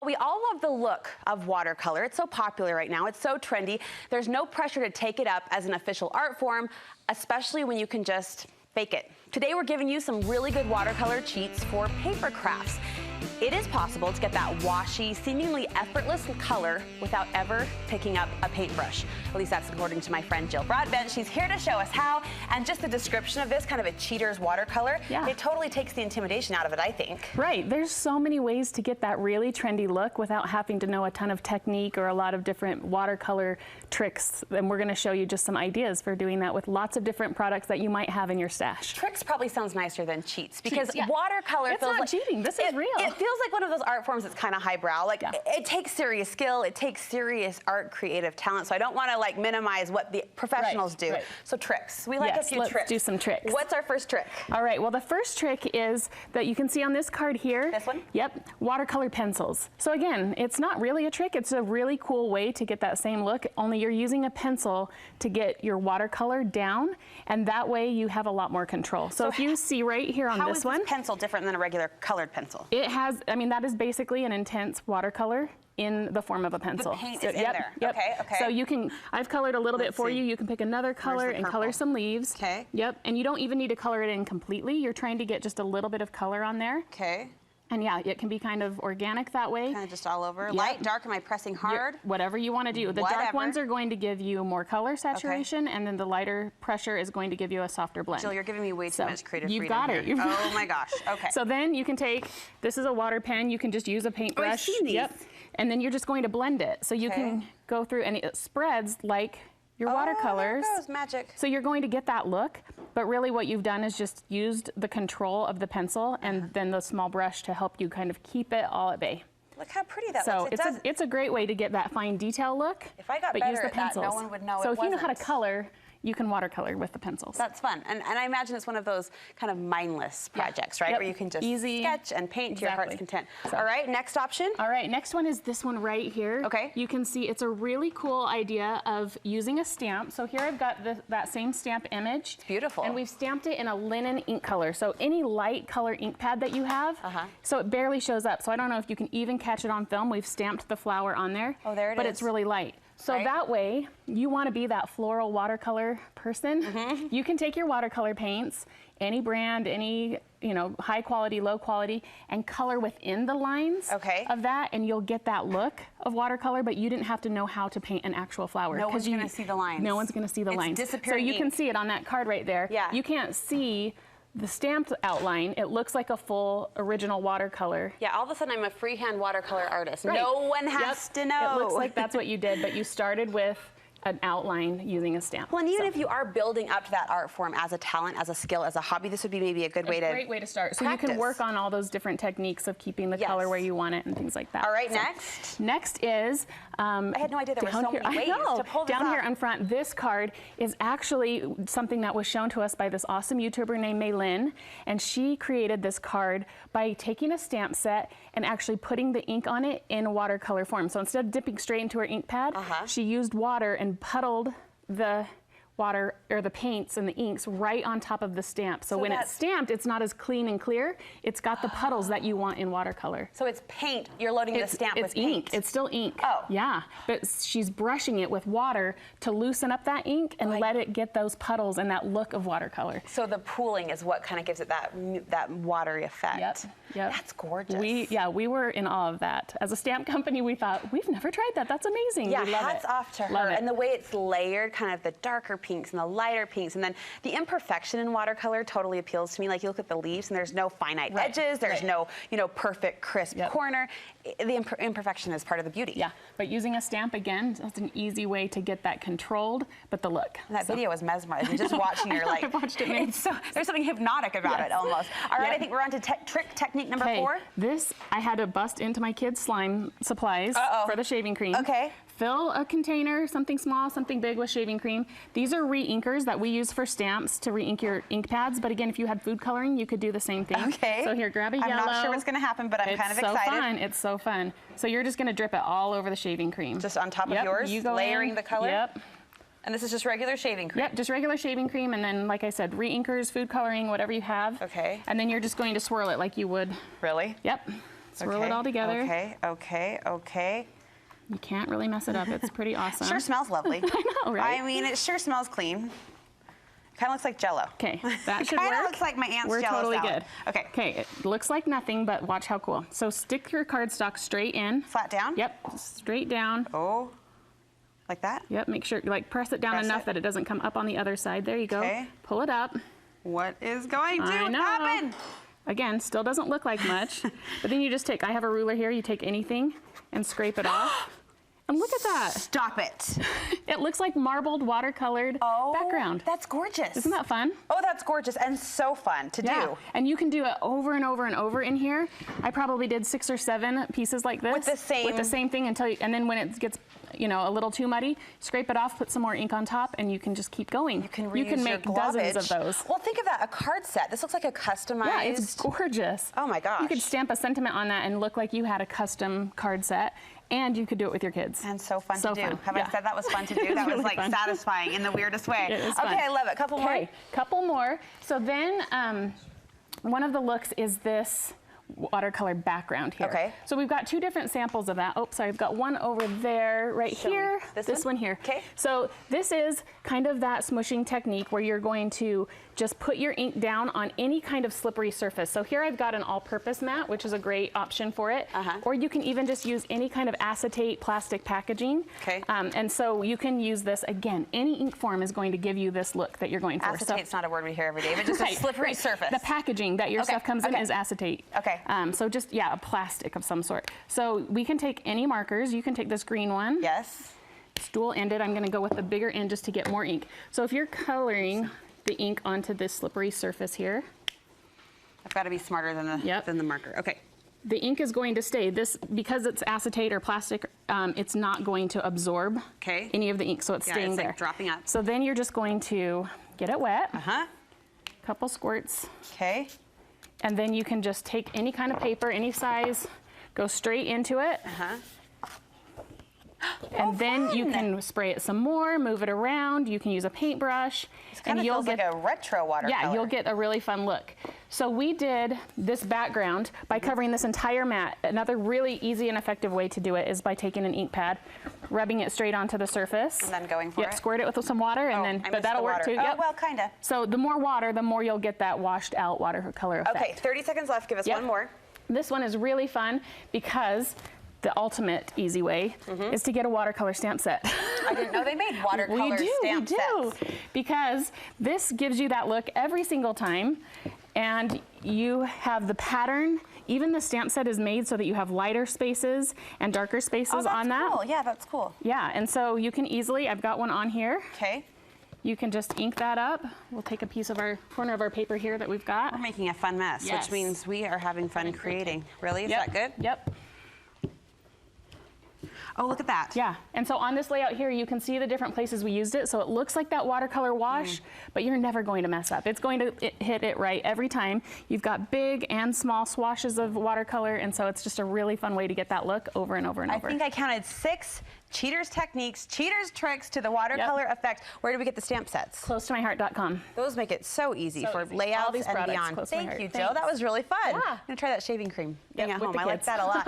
We all love the look of watercolor. It's so popular right now. It's so trendy. There's no pressure to take it up as an official art form, especially when you can just fake it. Today, we're giving you some really good watercolor cheats for paper crafts. It is possible to get that washy, seemingly effortless color without ever picking up a paintbrush. At least that's according to my friend Jill Broadbent. She's here to show us how, and just the description of this, kind of a cheater's watercolor, it totally takes the intimidation out of it, I think. Right, there's so many ways to get that really trendy look without having to know a ton of technique or a lot of different watercolor tricks. And we're gonna show you just some ideas for doing that with lots of different products that you might have in your stash. Tricks probably sounds nicer than cheats, because watercolor it's feels not like cheating, this is real. It feels like one of those art forms that's kind of highbrow. Like it takes serious skill, it takes serious art creative talent. So I don't want to like minimize what the professionals do. So tricks. We like a few tricks. Let's do some tricks. What's our first trick? All right, well the first trick is that you can see on this card here. This one? Yep, watercolor pencils. So again, it's not really a trick, it's a really cool way to get that same look, only you're using a pencil to get your watercolor down, and that way you have a lot more control. So if you see right here on this one. How is this pencil different than a regular colored pencil? It has, I mean, that is basically an intense watercolor in the form of a pencil. The paint is in there. Okay, okay. So you can, I've colored a little bit for you. You can pick another color and color some leaves. Okay. Yep, and you don't even need to color it in completely. You're trying to get just a little bit of color on there. Okay. And yeah, it can be kind of organic that way. Kind of just all over. Light, dark, am I pressing hard? Whatever you want to do. The dark ones are going to give you more color saturation, and then the lighter pressure is going to give you a softer blend. Jill, you're giving me way too much creative freedom. You've got it. Oh my gosh, okay. So then you can take, this is a water pen, you can just use a paintbrush. I've seen these. Yep. And then you're just going to blend it. So you can go through, and it spreads like your watercolors. There it goes, magic. So you're going to get that look, but really what you've done is just used the control of the pencil and then the small brush to help you kind of keep it all at bay. Look how pretty that looks. So it's a great way to get that fine detail look. If I got better at that, no one would know it wasn't. So if you know how to color, you can watercolor with the pencils. That's fun. And I imagine it's one of those kind of mindless projects, right? Where you can just sketch and paint to your heart's content. So, all right, next option. All right, next one is this one right here. Okay. You can see it's a really cool idea of using a stamp. So here I've got that same stamp image. It's beautiful. And we've stamped it in a linen ink color. So any light color ink pad that you have, so it barely shows up. So I don't know if you can even catch it on film. We've stamped the flower on there. Oh, there it is. But it's really light. So that way, you want to be that floral watercolor person. You can take your watercolor paints, any brand, any high quality, low quality, and color within the lines of that, and you'll get that look of watercolor, but you didn't have to know how to paint an actual flower. No one's going to see the lines. No one's going to see the lines. So you can see it on that card right there. You can't see the stamped outline. It looks like a full original watercolor. Yeah, all of a sudden I'm a freehand watercolor artist. No one has to know. It looks like that's what you did, but you started with an outline using a stamp. Well, and even if you are building up to that art form as a talent, as a skill, as a hobby, this would be maybe a good way to great way to start. So you can work on all those different techniques of keeping the color where you want it and things like that. All right, next. Next is I had no idea there were so many ways to pull this down here in front. This card is actually something that was shown to us by this awesome YouTuber named Maylin, and she created this card by taking a stamp set and actually putting the ink on it in watercolor form. So instead of dipping straight into her ink pad, she used water and puddled the water or the paints and the inks right on top of the stamp. So when it's stamped, it's not as clean and clear. It's got the puddles that you want in watercolor. So it's paint. You're loading the stamp with paint. It's still ink. Oh. Yeah. But she's brushing it with water to loosen up that ink and let it get those puddles and that look of watercolor. So the pooling is what kind of gives it that watery effect. Yep. That's gorgeous. We were in awe of that. As a stamp company, we thought, we've never tried that. That's amazing. Yeah, we love hats off to her. And the way it's layered, kind of the darker pinks and the lighter pinks, and then the imperfection in watercolor totally appeals to me. Like you look at the leaves and there's no finite edges, there's no perfect crisp corner. The imperfection is part of the beauty. Yeah, but using a stamp again, that's an easy way to get that controlled, but the look. And that video was mesmerizing. Just watching her, like, I've watched it many times. There's something hypnotic about it almost. All right, I think we're on to trick technique number 4. This, I had to bust into my kids' slime supplies for the shaving cream. Fill a container, something small, something big, with shaving cream. These are re-inkers that we use for stamps to re-ink your ink pads, but again, if you had food coloring, you could do the same thing. So here, grab a yellow. I'm not sure what's gonna happen, but I'm kind of excited. It's so fun, it's so fun. So you're just gonna drip it all over the shaving cream. Just on top of yours, layering the color? And this is just regular shaving cream? Yep, just regular shaving cream, and then, like I said, re-inkers, food coloring, whatever you have. And then you're just going to swirl it like you would. Really? Yep. Swirl it all together. Okay, okay, okay. You can't really mess it up. It's pretty awesome. Sure smells lovely. I know, right? I mean, it sure smells clean. Kind of looks like Jell-O. Okay, that should work. Kind of looks like my aunt's We're Jell-O totally salad. good. Okay. Okay, it looks like nothing, but watch how cool. So stick your cardstock straight in. Flat down? Yep, straight down. Oh, like that? Yep, make sure, like press it down Press enough it. that it doesn't come up on the other side. There you go. Okay. Pull it up. What is going to I know. happen? Again, still doesn't look like much, but then you just take, I have a ruler here, you take anything and scrape it off. And look at that. Stop it. It looks like marbled watercolored background. That's gorgeous. Isn't that fun? Oh, that's gorgeous and so fun to do. And you can do it over and over and over in here. I probably did 6 or 7 pieces like this. With the same thing until you, and then when it gets, you know, a little too muddy, scrape it off, put some more ink on top, and you can just keep going. You can reuse make your dozens globbage. of those. Well, think of that, a card set. This looks like a customized. Yeah, it's gorgeous. Oh my gosh. You could stamp a sentiment on that and look like you had a custom card set. And you could do it with your kids. And so fun to do. Have Yeah. I said that was fun to do? That was really like fun. satisfying in the weirdest way. It is okay, fun. I love it. Couple more. Couple more. So then one of the looks is this watercolor background here. Okay. So we've got 2 different samples of that. Oh, sorry, I've got one over there right Show me. here. This one here. Okay. So this is kind of that smushing technique where you're going to just put your ink down on any kind of slippery surface. So here I've got an all-purpose mat, which is a great option for it. Or you can even just use any kind of acetate plastic packaging. Okay. And so you can use this, again, any ink form is going to give you this look that you're going for. Acetate's not a word we hear every day, but just a slippery surface. The packaging that your stuff comes in is acetate. Okay. So just, yeah, a plastic of some sort. So we can take any markers. You can take this green one. Yes. It's dual-ended. I'm going to go with the bigger end just to get more ink. So if you're coloring the ink onto this slippery surface here. I've got to be smarter than the marker. Okay. The ink is going to stay. This, because it's acetate or plastic, it's not going to absorb any of the ink, so it's staying it's there. like dropping up. So then you're just going to get it wet. Couple squirts. Okay. And then you can just take any kind of paper, any size, go straight into it. And then you can spray it some more, move it around. You can use a paintbrush. It kind of feels like a retro watercolor. Yeah, you'll get a really fun look. So we did this background by covering this entire mat. Another really easy and effective way to do it is by taking an ink pad, rubbing it straight onto the surface. And then going for it? Squirt it with some water, and then, but that'll work too. Oh, well, kind of. So the more water, the more you'll get that washed out watercolor effect. Okay, 30 seconds left. Give us one more. This one is really fun because the ultimate easy way is to get a watercolor stamp set. I didn't know they made watercolor stamp sets. Because this gives you that look every single time, and you have the pattern. Even the stamp set is made so that you have lighter spaces and darker spaces on that. Cool. Yeah, that's cool. Yeah, and so you can easily, I've got one on here. Okay. You can just ink that up. We'll take a piece of our corner of our paper here that we've got. We're making a fun mess, which means we are having fun creating. Really? Is that good? Yep. Oh, look at that. Yeah, and so on this layout here, you can see the different places we used it. So it looks like that watercolor wash, but you're never going to mess up. It's going to hit it right every time. You've got big and small swashes of watercolor, and so it's just a really fun way to get that look over and over and over. I think I counted 6 cheaters techniques, cheaters tricks to the watercolor effect. Where do we get the stamp sets? CloseToMyHeart.com. Those make it so easy for layouts all these and products, beyond. close to my Thank heart. you, Jill. That was really fun. Yeah. I'm gonna try that shaving cream thing at with home. the I like kids. that a lot.